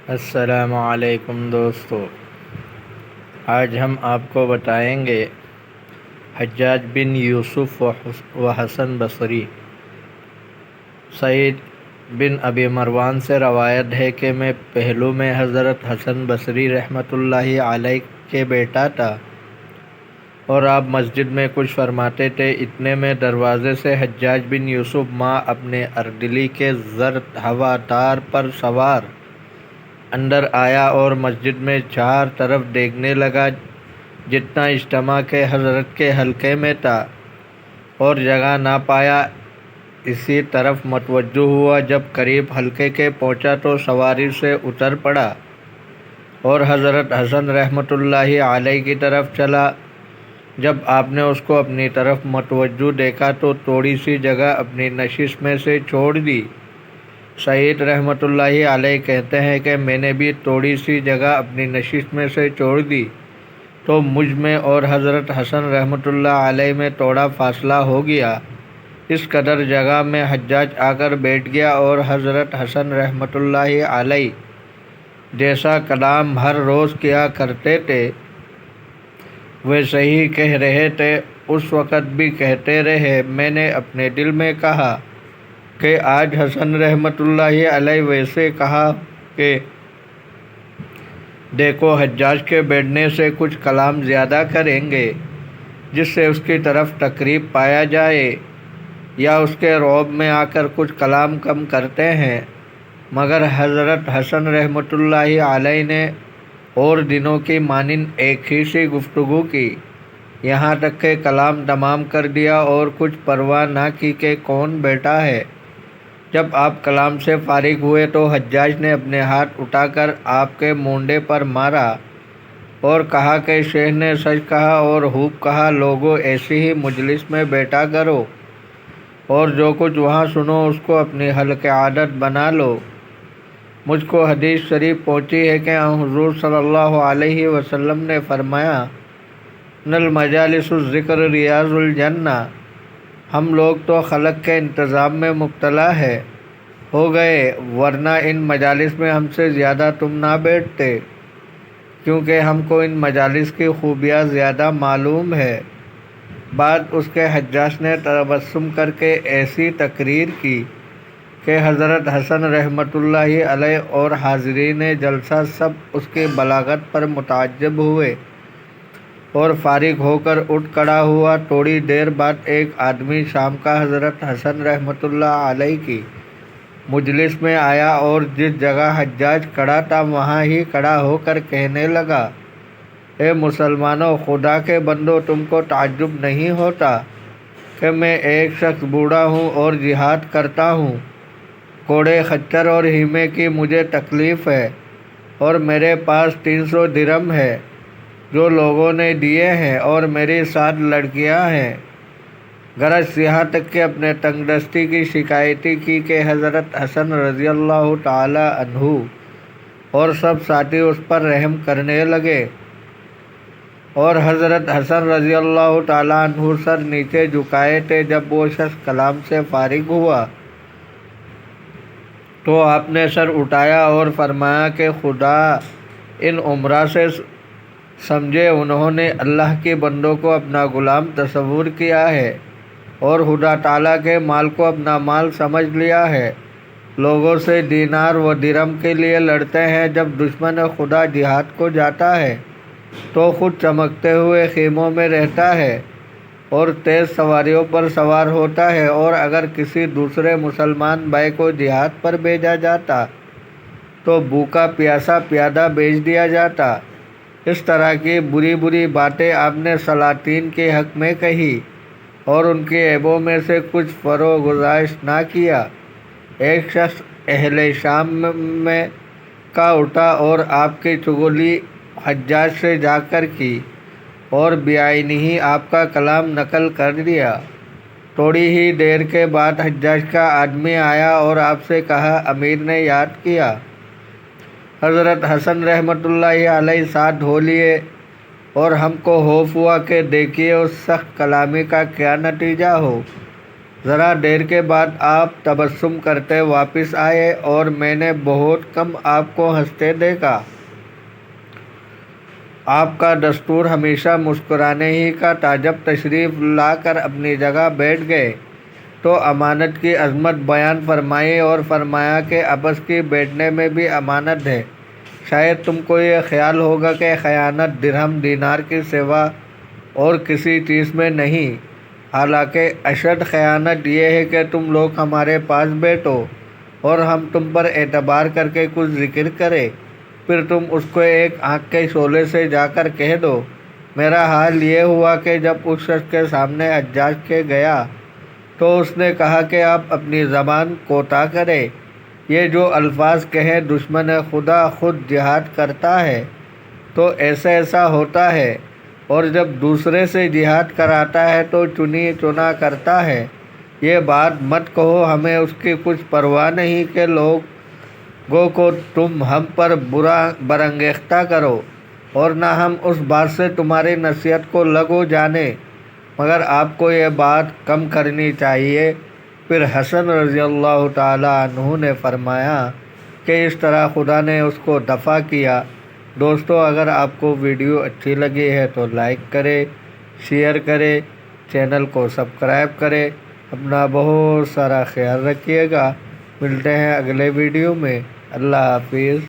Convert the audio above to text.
السلام علیکم دوستو، آج ہم آپ کو بتائیں گے حجاج بن یوسف و حسن بصری۔ سعید بن ابی مروان سے روایت ہے کہ میں پہلو میں حضرت حسن بصری رحمۃ اللہ علیہ کے بیٹا تھا اور آپ مسجد میں کچھ فرماتے تھے۔ اتنے میں دروازے سے حجاج بن یوسف ماں اپنے اردلی کے زرد ہوادار پر سوار اندر آیا اور مسجد میں چار طرف دیکھنے لگا۔ جتنا اجتماع کے حضرت کے حلقے میں تھا اور جگہ نہ پایا، اسی طرف متوجہ ہوا۔ جب قریب حلقے کے پہنچا تو سواری سے اتر پڑا اور حضرت حسن رحمۃ اللہ علیہ کی طرف چلا۔ جب آپ نے اس کو اپنی طرف متوجہ دیکھا تو تھوڑی سی جگہ اپنی نشست میں سے چھوڑ دی۔ سعید رحمۃ اللہ علیہ کہتے ہیں کہ میں نے بھی تھوڑی سی جگہ اپنی نشست میں سے چھوڑ دی تو مجھ میں اور حضرت حسن رحمۃ اللہ علیہ میں تھوڑا فاصلہ ہو گیا۔ اس قدر جگہ میں حجاج آ کر بیٹھ گیا اور حضرت حسن رحمۃ اللہ علیہ جیسا کلام ہر روز کیا کرتے تھے ویسے ہی کہہ رہے تھے۔ اس وقت بھی کہتے رہے۔ میں نے اپنے دل میں کہا کہ آج حسن رحمۃ اللہ علیہ ویسے کہا کہ دیکھو، حجاج کے بیٹھنے سے کچھ کلام زیادہ کریں گے جس سے اس کی طرف تقریب پایا جائے، یا اس کے رعب میں آ کر کچھ کلام کم کرتے ہیں۔ مگر حضرت حسن رحمۃ اللہ علیہ نے اور دنوں کی مانند ایک ہی سی گفتگو کی، یہاں تک کہ کلام تمام کر دیا اور کچھ پرواہ نہ کی کہ کون بیٹا ہے۔ جب آپ کلام سے فارغ ہوئے تو حجاج نے اپنے ہاتھ اٹھا کر آپ کے مونڈے پر مارا اور کہا کہ شیخ نے سچ کہا اور خوب کہا، لوگوں ایسی ہی مجلس میں بیٹھا کرو اور جو کچھ وہاں سنو اس کو اپنی حلق عادت بنا لو۔ مجھ کو حدیث شریف پہنچی ہے کہ حضور صلی اللہ علیہ وسلم نے فرمایا، ان المجالس الذکر ریاض الجنہ۔ ہم لوگ تو خلق کے انتظام میں مبتلا ہو گئے، ورنہ ان مجالس میں ہم سے زیادہ تم نہ بیٹھتے، کیونکہ ہم کو ان مجالس کی خوبیاں زیادہ معلوم ہے۔ بعد اس کے حجاج نے تبسم کر کے ایسی تقریر کی کہ حضرت حسن رحمۃ اللہ علیہ اور حاضرین جلسہ سب اس کی بلاغت پر متعجب ہوئے اور فارغ ہو کر اٹھ کھڑا ہوا۔ تھوڑی دیر بعد ایک آدمی شام کا حضرت حسن رحمۃ اللہ علیہ کی مجلس میں آیا اور جس جگہ حجاج کھڑا تھا وہاں ہی کھڑا ہو کر کہنے لگا، اے مسلمانوں، خدا کے بندو، تم کو تعجب نہیں ہوتا کہ میں ایک شخص بوڑھا ہوں اور جہاد کرتا ہوں، کوڑے خچر اور ہیمے کی مجھے تکلیف ہے، اور میرے پاس 300 درہم ہے جو لوگوں نے دیے ہیں، اور میری 7 لڑکیاں ہیں۔ غرض یہاں تک کہ اپنے تنگ دستی کی شکایتی کی کہ حضرت حسن رضی اللہ تعالی عنہ اور سب ساتھی اس پر رحم کرنے لگے، اور حضرت حسن رضی اللہ تعالی عنہ سر نیچے جھکائے تھے۔ جب وہ شخص کلام سے فارغ ہوا تو آپ نے سر اٹھایا اور فرمایا کہ خدا ان عمرہ سے سمجھے، انہوں نے اللہ کے بندوں کو اپنا غلام تصور کیا ہے اور خدا تعالیٰ کے مال کو اپنا مال سمجھ لیا ہے۔ لوگوں سے دینار و درہم کے لیے لڑتے ہیں، جب دشمن خدا جہاد کو جاتا ہے تو خود چمکتے ہوئے خیموں میں رہتا ہے اور تیز سواریوں پر سوار ہوتا ہے، اور اگر کسی دوسرے مسلمان بھائی کو جہاد پر بھیجا جاتا تو بھوکا پیاسا پیادہ بھیج دیا جاتا۔ اس طرح کی بری بری باتیں آپ نے سلاطین کے حق میں کہی اور ان کے عیبوں میں سے کچھ فروگزاشت نہ کیا۔ ایک شخص اہل شام میں کا اٹھا اور آپ کی چغلی حجاج سے جا کر کی اور بعینہ ہی آپ کا کلام نقل کر دیا۔ تھوڑی ہی دیر کے بعد حجاج کا آدمی آیا اور آپ سے کہا، امیر نے یاد کیا۔ حضرت حسن رحمۃ اللہ علیہ ساتھ ہو لیے اور ہم کو خوف ہوا کہ دیکھیے اس سخت کلامی کا کیا نتیجہ ہو۔ ذرا دیر کے بعد آپ تبسم کرتے واپس آئے اور میں نے بہت کم آپ کو ہنستے دیکھا۔ آپ کا دستور ہمیشہ مسکرانے ہی کا تھا۔ جب تشریف لا کر اپنی جگہ بیٹھ گئے تو امانت کی عظمت بیان فرمائی اور فرمایا کہ آپس کی بیٹھنے میں بھی امانت ہے۔ شاید تم کو یہ خیال ہوگا کہ خیانت درہم دینار کے سوا اور کسی چیز میں نہیں، حالانکہ اشد خیانت یہ ہے کہ تم لوگ ہمارے پاس بیٹھو اور ہم تم پر اعتبار کر کے کچھ ذکر کریں، پھر تم اس کو ایک آنکھ کے شعلے سے جا کر کہہ دو۔ میرا حال یہ ہوا کہ جب اس شخص کے سامنے حجاج کے گیا تو اس نے کہا کہ آپ اپنی زبان کوتاہ کریں، یہ جو الفاظ کہیں دشمن خدا خود جہاد کرتا ہے تو ایسا ہوتا ہے، اور جب دوسرے سے جہاد کراتا ہے تو چنی چنا کرتا ہے۔ یہ بات مت کہو، ہمیں اس کی کچھ پرواہ نہیں کہ لوگوں کو تم ہم پر برانگیختہ کرو، اور نہ ہم اس بات سے تمہاری نصیحت کو لگو جانے، مگر آپ کو یہ بات کم کرنی چاہیے۔ پھر حسن رضی اللہ تعالی عنہ نے فرمایا کہ اس طرح خدا نے اس کو دفع کیا۔ دوستو، اگر آپ کو ویڈیو اچھی لگی ہے تو لائک کریں، شیئر کریں، چینل کو سبسکرائب کریں۔ اپنا بہت سارا خیال رکھیے گا۔ ملتے ہیں اگلے ویڈیو میں۔ اللہ حافظ۔